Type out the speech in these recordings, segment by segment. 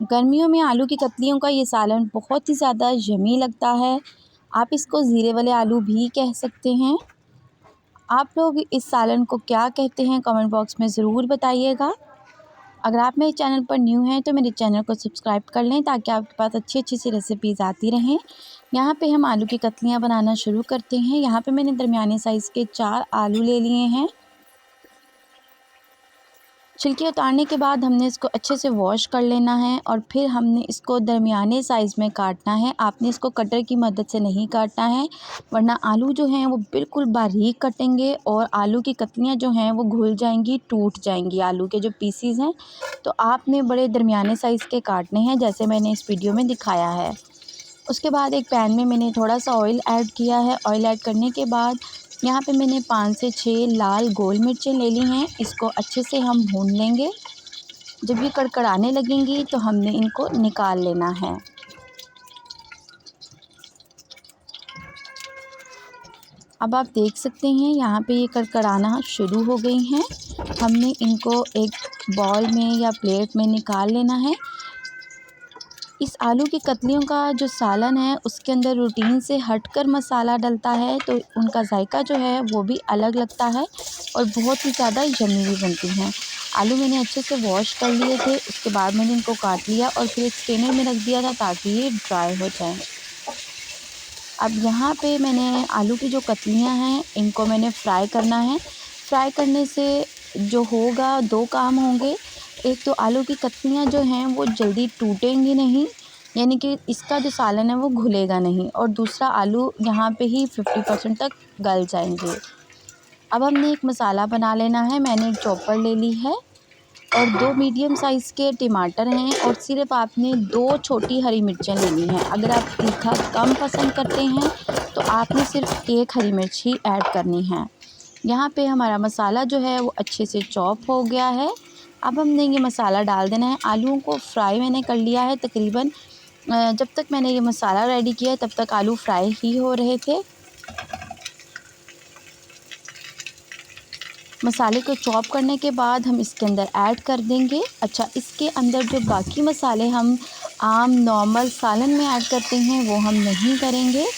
गर्मियों में आलू की कतलियों का ये सालन बहुत ही ज़्यादा यम्मी लगता है। आप इसको ज़ीरे वाले आलू भी कह सकते हैं। आप लोग इस सालन को क्या कहते हैं कमेंट बॉक्स में ज़रूर बताइएगा। अगर आप मेरे चैनल पर न्यू हैं तो मेरे चैनल को सब्सक्राइब कर लें ताकि आपके पास अच्छी अच्छी सी रेसिपीज़ आती रहें। यहाँ पे हम आलू की कतलियाँ बनाना शुरू करते हैं। यहाँ पे मैंने दरमियाने साइज़ के 4 आलू ले लिए हैं। छिलके उतारने के बाद हमने इसको अच्छे से वॉश कर लेना है और फिर हमने इसको दरमियाने साइज़ में काटना है। आपने इसको कटर की मदद से नहीं काटना है, वरना आलू जो हैं वो बिल्कुल बारीक कटेंगे और आलू की कतलियाँ जो हैं वो घुल जाएंगी, टूट जाएंगी। आलू के जो पीसीज हैं तो आपने बड़े दरमियाने साइज़ के काटने हैं, जैसे मैंने इस वीडियो में दिखाया है। उसके बाद एक पैन में मैंने थोड़ा सा ऑयल ऐड किया है। ऑयल ऐड करने के बाद यहाँ पे मैंने 5 से 6 लाल गोल मिर्चें ले ली हैं। इसको अच्छे से हम भून लेंगे। जब ये कड़कड़ाने लगेंगी तो हमने इनको निकाल लेना है। अब आप देख सकते हैं यहाँ पे ये कड़कड़ाना शुरू हो गई हैं। हमने इनको एक बॉल में या प्लेट में निकाल लेना है। इस आलू की कतलियों का जो सालन है उसके अंदर रूटीन से हटकर मसाला डलता है, तो उनका जायका जो है वो भी अलग लगता है और बहुत ही ज़्यादा यम्मी भी बनती हैं। आलू मैंने अच्छे से वॉश कर लिए थे, उसके बाद मैंने इनको काट लिया और फिर एक स्ट्रेनर में रख दिया था ताकि ये ड्राई हो जाए। अब यहाँ पे मैंने आलू की जो कतलियाँ हैं इनको मैंने फ्राई करना है। फ्राई करने से जो होगा 2 काम होंगे। एक तो आलू की कतलियाँ जो हैं वो जल्दी टूटेंगी नहीं, यानी कि इसका जो सालन है वो घुलेगा नहीं, और दूसरा आलू यहाँ पे ही 50% तक गल जाएंगे। अब हमने एक मसाला बना लेना है। मैंने एक चॉपर ले ली है और 2 मीडियम साइज़ के टमाटर हैं और सिर्फ आपने 2 छोटी हरी मिर्चें लेनी हैं। अगर आप तीखा कम पसंद करते हैं तो आपने सिर्फ 1 हरी मिर्च ही ऐड करनी है। यहाँ पे हमारा मसाला जो है वो अच्छे से चॉप हो गया है। अब हमने ये मसाला डाल देना है। आलूओं को फ्राई मैंने कर लिया है तकरीबन। जब तक मैंने ये मसाला रेडी किया तब तक आलू फ्राई ही हो रहे थे। मसाले को चॉप करने के बाद हम इसके अंदर ऐड कर देंगे। अच्छा, इसके अंदर जो बाकी मसाले हम आम नॉर्मल सालन में ऐड करते हैं वो हम नहीं करेंगे।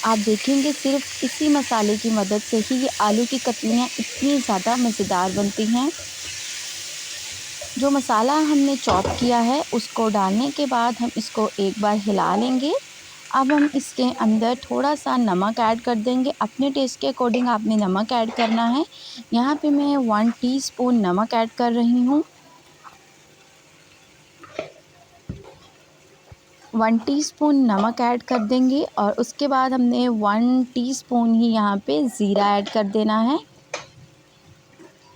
आप देखेंगे सिर्फ इसी मसाले की मदद से ही ये आलू की कतलियाँ इतनी ज़्यादा मज़ेदार बनती हैं। जो मसाला हमने चॉप किया है उसको डालने के बाद हम इसको एक बार हिला लेंगे। अब हम इसके अंदर थोड़ा सा नमक ऐड कर देंगे। अपने टेस्ट के अकॉर्डिंग आपने नमक ऐड करना है। यहाँ पे मैं 1 टीस्पून नमक ऐड कर रही हूँ। 1 टीस्पून नमक ऐड कर देंगे और उसके बाद हमने 1 टीस्पून ही यहाँ पे ज़ीरा ऐड कर देना है।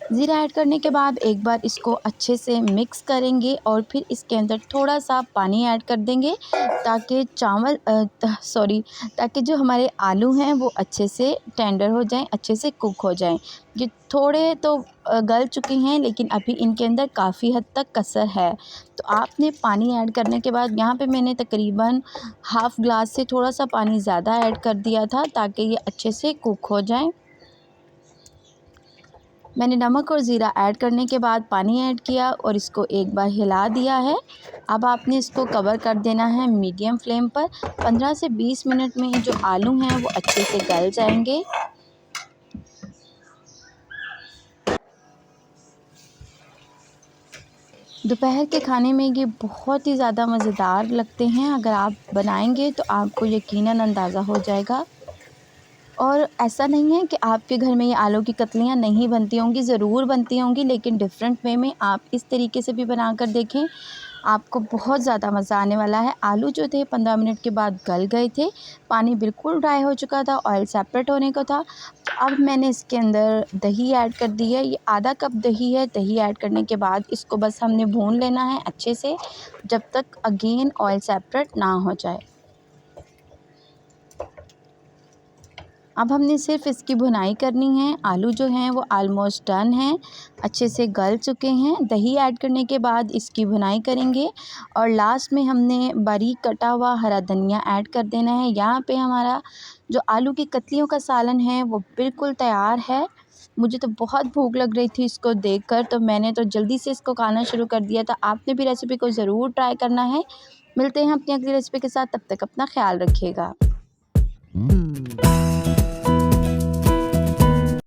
ज़ीरा ऐड करने के बाद एक बार इसको अच्छे से मिक्स करेंगे और फिर इसके अंदर थोड़ा सा पानी ऐड कर देंगे ताकि ताकि जो हमारे आलू हैं वो अच्छे से टेंडर हो जाएं, अच्छे से कुक हो जाएं। ये थोड़े तो गल चुके हैं लेकिन अभी इनके अंदर काफ़ी हद तक कसर है। तो आपने पानी ऐड करने के बाद यहाँ पे मैंने तकरीबन हाफ़ ग्लास से थोड़ा सा पानी ज़्यादा ऐड कर दिया था ताकि ये अच्छे से कुक हो जाएं। मैंने नमक और ज़ीरा ऐड करने के बाद पानी ऐड किया और इसको एक बार हिला दिया है। अब आपने इसको कवर कर देना है मीडियम फ्लेम पर। 15 से 20 मिनट में जो आलू हैं वो अच्छे से गल जाएंगे। दोपहर के खाने में ये बहुत ही ज़्यादा मज़ेदार लगते हैं। अगर आप बनाएंगे तो आपको यकीनन अंदाज़ा हो जाएगा। और ऐसा नहीं है कि आपके घर में ये आलू की कतलियाँ नहीं बनती होंगी, ज़रूर बनती होंगी, लेकिन डिफरेंट वे में। आप इस तरीके से भी बना कर देखें, आपको बहुत ज़्यादा मज़ा आने वाला है। आलू जो थे 15 मिनट के बाद गल गए थे, पानी बिल्कुल ड्राई हो चुका था, ऑयल सेपरेट होने को था। तो अब मैंने इसके अंदर दही ऐड कर दी है। ये आधा कप दही है। दही ऐड करने के बाद इसको बस हमने भून लेना है अच्छे से, जब तक अगेन ऑयल सेपरेट ना हो जाए। अब हमने सिर्फ इसकी भुनाई करनी है। आलू जो हैं वो आलमोस्ट डन हैं, अच्छे से गल चुके हैं। दही ऐड करने के बाद इसकी भुनाई करेंगे और लास्ट में हमने बारीक कटा हुआ हरा धनिया ऐड कर देना है। यहाँ पे हमारा जो आलू की कतलियों का सालन है वो बिल्कुल तैयार है। मुझे तो बहुत भूख लग रही थी इसको देखकर, तो मैंने तो जल्दी से इसको खाना शुरू कर दिया। तो आपने भी रेसिपी को ज़रूर ट्राई करना है। मिलते हैं अपनी अगली रेसिपी के साथ, तब तक अपना ख्याल रखिएगा।